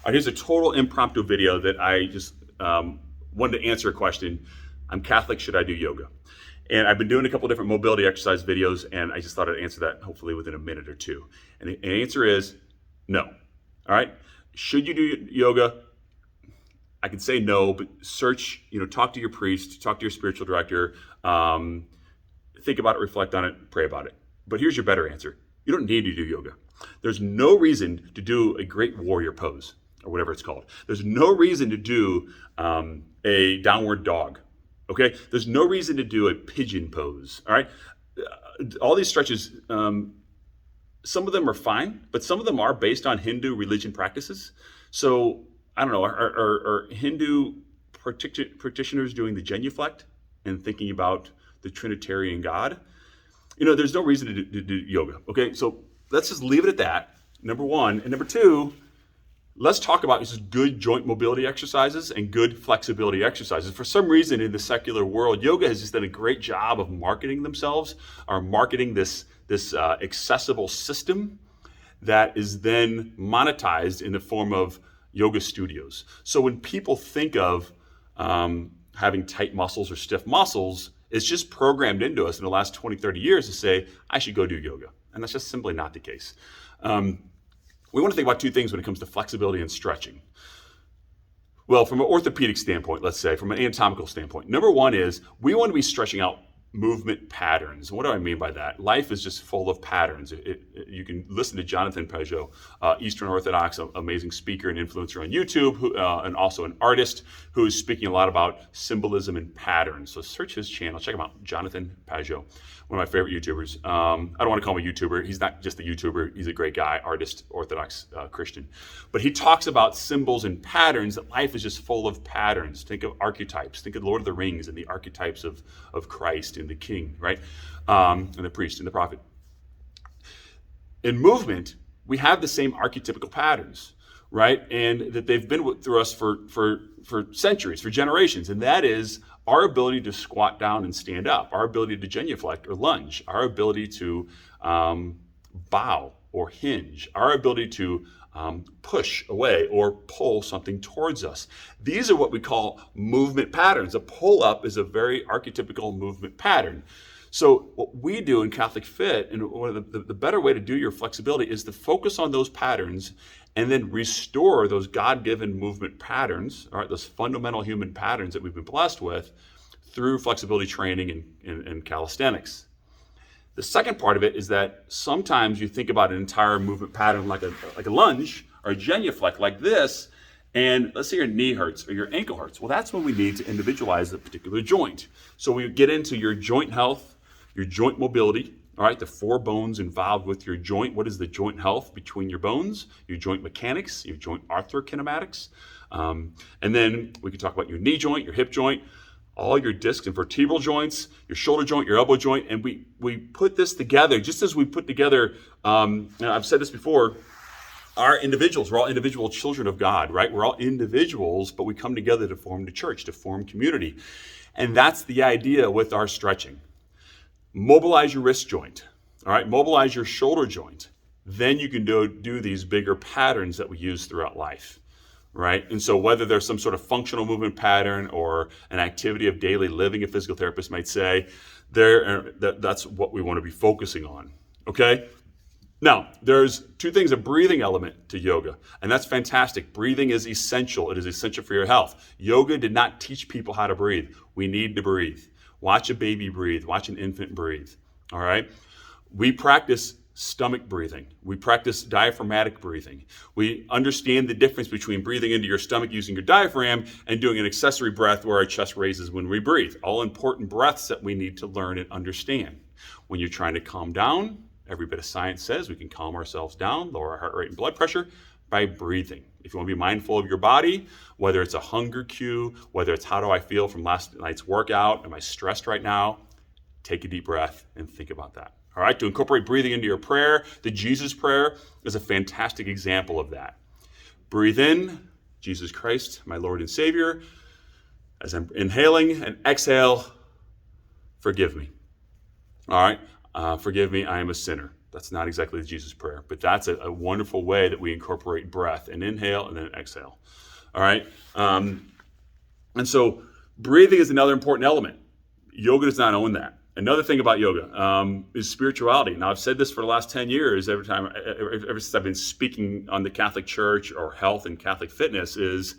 right, here's a total impromptu video that I just wanted to answer a question. I'm Catholic, should I do yoga? And I've been doing a couple different mobility exercise videos, and I just thought I'd answer that hopefully within a minute or two. And the answer is no. All right? Should you do yoga? I can say no, but search, talk to your priest, talk to your spiritual director, think about it, reflect on it, pray about it. But here's your better answer. You don't need to do yoga. There's no reason to do a great warrior pose or whatever it's called. There's no reason to do a downward dog. Okay? There's no reason to do a pigeon pose. All right? All these stretches, some of them are fine, but some of them are based on Hindu religion practices. So I don't know, are Hindu practitioners doing the genuflect and thinking about the Trinitarian God? There's no reason to do yoga. Okay, so let's just leave it at that, number one. And number two, let's talk about just good joint mobility exercises and good flexibility exercises. For some reason in the secular world, yoga has just done a great job of marketing themselves, or marketing this accessible system that is then monetized in the form of yoga studios. So when people think of having tight muscles or stiff muscles, it's just programmed into us in the last 20, 30 years to say, I should go do yoga. And that's just simply not the case. We want to think about two things when it comes to flexibility and stretching. Well, from an orthopedic standpoint, let's say, from an anatomical standpoint, number one is we want to be stretching out movement patterns. What do I mean by that? Life is just full of patterns. You can listen to Jonathan Peugeot, Eastern Orthodox, amazing speaker and influencer on YouTube, and also an artist who is speaking a lot about symbolism and patterns. So search his channel. Check him out, Jonathan Peugeot, one of my favorite YouTubers. I don't want to call him a YouTuber. He's not just a YouTuber. He's a great guy, artist, Orthodox Christian. But he talks about symbols and patterns, that life is just full of patterns. Think of archetypes. Think of Lord of the Rings and the archetypes of Christ and the king, right? And the priest and the prophet. In movement, we have the same archetypical patterns, right? And that they've been through us for centuries, for generations. And that is our ability to squat down and stand up, our ability to genuflect or lunge, our ability to bow or hinge, our ability to push away or pull something towards us. These are what we call movement patterns. A pull-up is a very archetypical movement pattern. So what we do in Catholic Fit, and one of the better way to do your flexibility is to focus on those patterns and then restore those God-given movement patterns, all right, those fundamental human patterns that we've been blessed with through flexibility training and calisthenics. The second part of it is that sometimes you think about an entire movement pattern like a lunge or a genuflect like this, and let's say your knee hurts or your ankle hurts. Well, that's when we need to individualize a particular joint. So we get into your joint health, your joint mobility, all right, the four bones involved with your joint. What is the joint health between your bones, your joint mechanics, your joint arthrokinematics? And then we can talk about your knee joint, your hip joint, all your disc and vertebral joints, your shoulder joint, your elbow joint, and we put this together, just as we put together, and I've said this before, our individuals, we're all individual children of God, right? We're all individuals, but we come together to form the church, to form community. And that's the idea with our stretching. Mobilize your wrist joint, all right? Mobilize your shoulder joint. Then you can do these bigger patterns that we use throughout life. Right? And so whether there's some sort of functional movement pattern or an activity of daily living, a physical therapist might say, that's what we want to be focusing on. Okay? Now, there's two things, a breathing element to yoga, and that's fantastic. Breathing is essential. It is essential for your health. Yoga did not teach people how to breathe. We need to breathe. Watch a baby breathe. Watch an infant breathe. All right? We practice stomach breathing. We practice diaphragmatic breathing. We understand the difference between breathing into your stomach using your diaphragm and doing an accessory breath where our chest raises when we breathe. All important breaths that we need to learn and understand. When you're trying to calm down, every bit of science says we can calm ourselves down, lower our heart rate and blood pressure by breathing. If you want to be mindful of your body, whether it's a hunger cue, whether it's how do I feel from last night's workout, am I stressed right now? Take a deep breath and think about that. All right, to incorporate breathing into your prayer, the Jesus prayer is a fantastic example of that. Breathe in, Jesus Christ, my Lord and Savior. As I'm inhaling, and exhale, forgive me. All right, forgive me, I am a sinner. That's not exactly the Jesus prayer, but that's a wonderful way that we incorporate breath, an inhale and then an exhale. All right. And so breathing is another important element. Yoga does not own that. Another thing about yoga is spirituality. Now, I've said this for the last 10 years, ever since I've been speaking on the Catholic Church or health and Catholic fitness, is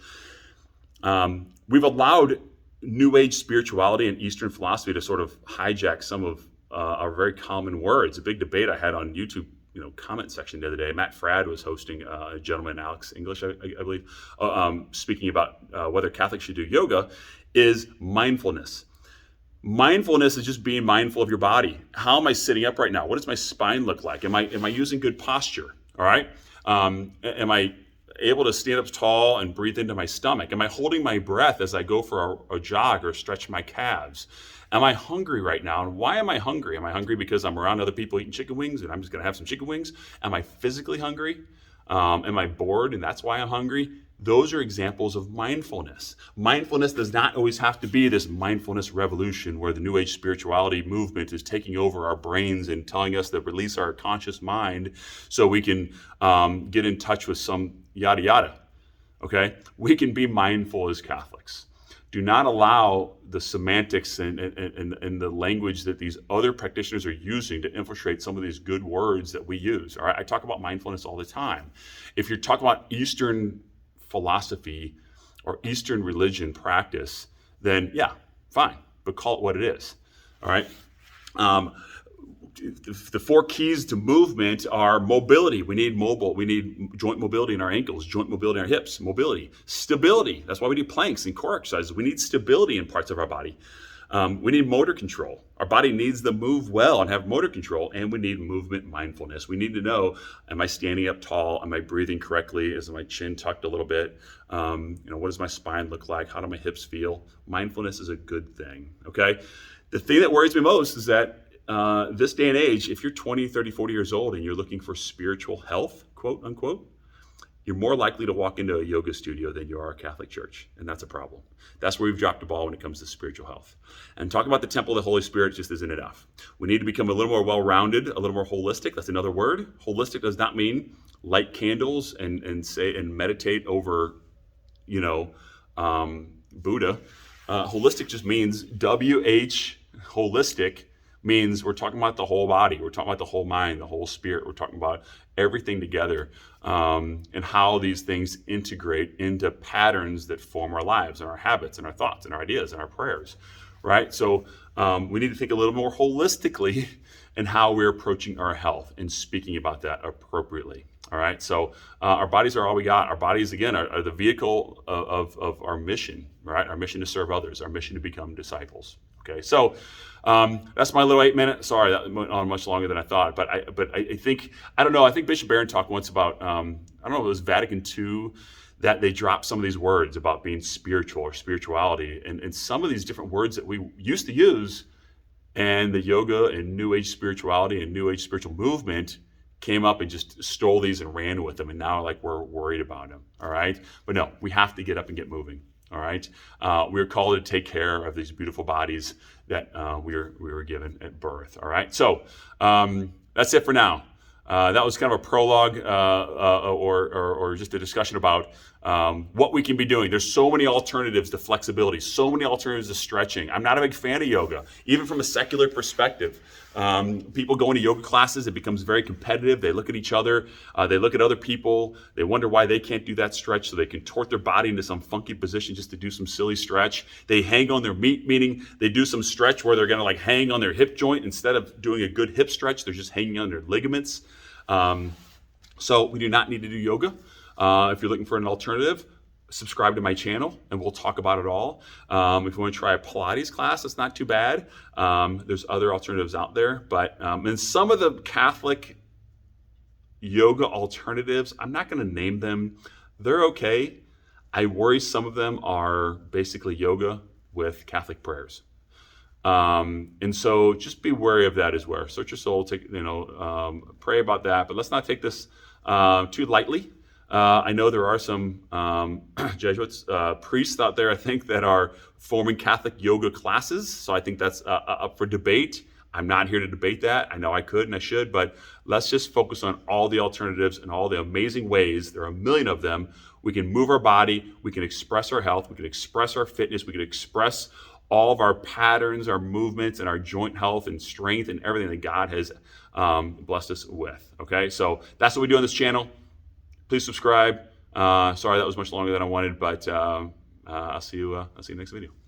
we've allowed New Age spirituality and Eastern philosophy to sort of hijack some of our very common words. A big debate I had on YouTube, comment section the other day. Matt Fradd was hosting, a gentleman, Alex English, I believe, speaking about whether Catholics should do yoga, is mindfulness. Mindfulness is just being mindful of your body. How am I sitting up right now? What does my spine look like? Am I using good posture? All right. Am I able to stand up tall and breathe into my stomach? Am I holding my breath as I go for a jog or stretch my calves? Am I hungry right now? And why am I hungry? Am I hungry because I'm around other people eating chicken wings and I'm just going to have some chicken wings? Am I physically hungry? Am I bored and that's why I'm hungry? Those are examples of mindfulness. Mindfulness does not always have to be this mindfulness revolution where the New Age spirituality movement is taking over our brains and telling us to release our conscious mind so we can get in touch with some yada yada. Okay? We can be mindful as Catholics. Do not allow the semantics and the language that these other practitioners are using to infiltrate some of these good words that we use. All right? I talk about mindfulness all the time. If you're talking about Eastern philosophy or Eastern religion practice, then yeah, fine, but call it what it is. All right. The four keys to movement are mobility. We need joint mobility in our ankles, joint mobility in our hips, mobility, stability. That's why we do planks and core exercises. We need stability in parts of our body. We need motor control. Our body needs to move well and have motor control, and we need movement mindfulness. We need to know, am I standing up tall? Am I breathing correctly? Is my chin tucked a little bit? What does my spine look like? How do my hips feel? Mindfulness is a good thing, okay? The thing that worries me most is that this day and age, if you're 20, 30, 40 years old and you're looking for spiritual health, quote unquote, you're more likely to walk into a yoga studio than you are a Catholic church, and that's a problem. That's where we've dropped the ball when it comes to spiritual health. And talking about the temple of the Holy Spirit just isn't enough. We need to become a little more well-rounded, a little more holistic. That's another word. Holistic does not mean light candles and meditate over, Buddha. Holistic just means holistic means we're talking about the whole body. We're talking about the whole mind, the whole spirit. We're talking about everything together and how these things integrate into patterns that form our lives and our habits and our thoughts and our ideas and our prayers, right? So we need to think a little more holistically in how we're approaching our health and speaking about that appropriately. All right, so our bodies are all we got. Our bodies, again, are the vehicle of our mission, right? Our mission to serve others, our mission to become disciples. Okay, so that's my little 8 minutes. Sorry, that went on much longer than I thought. But I think, I don't know, I think Bishop Barron talked once about, I don't know if it was Vatican II, that they dropped some of these words about being spiritual or spirituality. And some of these different words that we used to use, and the yoga and New Age spirituality and New Age spiritual movement came up and just stole these and ran with them. And now we're worried about them. All right. But no, we have to get up and get moving. All right. We're called to take care of these beautiful bodies that we were given at birth. All right. So that's it for now. That was kind of a prologue or just a discussion about what we can be doing. There's so many alternatives to flexibility, so many alternatives to stretching. I'm not a big fan of yoga, even from a secular perspective. People go into yoga classes, it becomes very competitive. They look at each other, they look at other people, they wonder why they can't do that stretch, so they contort their body into some funky position just to do some silly stretch. They hang on their meat, meaning they do some stretch where they're gonna hang on their hip joint. Instead of doing a good hip stretch, they're just hanging on their ligaments. So we do not need to do yoga. If you're looking for an alternative, subscribe to my channel and we'll talk about it all. If you want to try a Pilates class, it's not too bad. There's other alternatives out there, but and some of the Catholic yoga alternatives, I'm not going to name them. They're okay. I worry some of them are basically yoga with Catholic prayers. And so just be wary of that as well. Search your soul, pray about that, but let's not take this too lightly. I know there are some Jesuits, priests out there, I think, that are forming Catholic yoga classes. So I think that's up for debate. I'm not here to debate that. I know I could and I should, but let's just focus on all the alternatives and all the amazing ways, there are a million of them, we can move our body, we can express our health, we can express our fitness, we can express all of our patterns, our movements, and our joint health and strength and everything that God has blessed us with. Okay, so that's what we do on this channel. Please subscribe. Sorry that was much longer than I wanted, but I'll see you next video.